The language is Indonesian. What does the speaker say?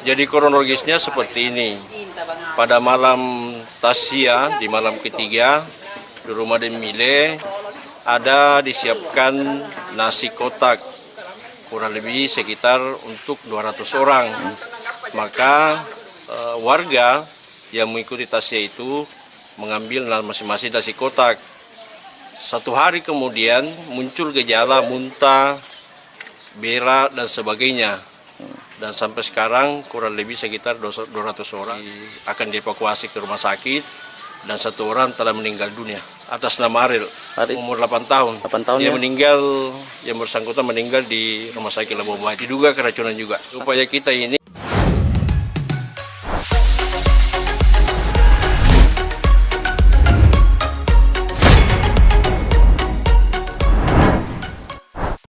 Jadi kronologisnya seperti ini. Pada malam tasya, di malam ketiga, di rumah Demile ada disiapkan nasi kotak, kurang lebih sekitar untuk 200 orang. Maka warga yang mengikuti tasya itu mengambil masing-masing nasi kotak. 1 hari kemudian muncul gejala muntah, berak, dan sebagainya. Dan sampai sekarang kurang lebih sekitar 200 orang akan dievakuasi ke rumah sakit dan 1 orang telah meninggal dunia atas nama Ariel, umur 8 tahun. 8 tahun dia ya? meninggal, yang bersangkutan meninggal di rumah sakit Labuan Bajo, diduga keracunan juga. Upaya kita ini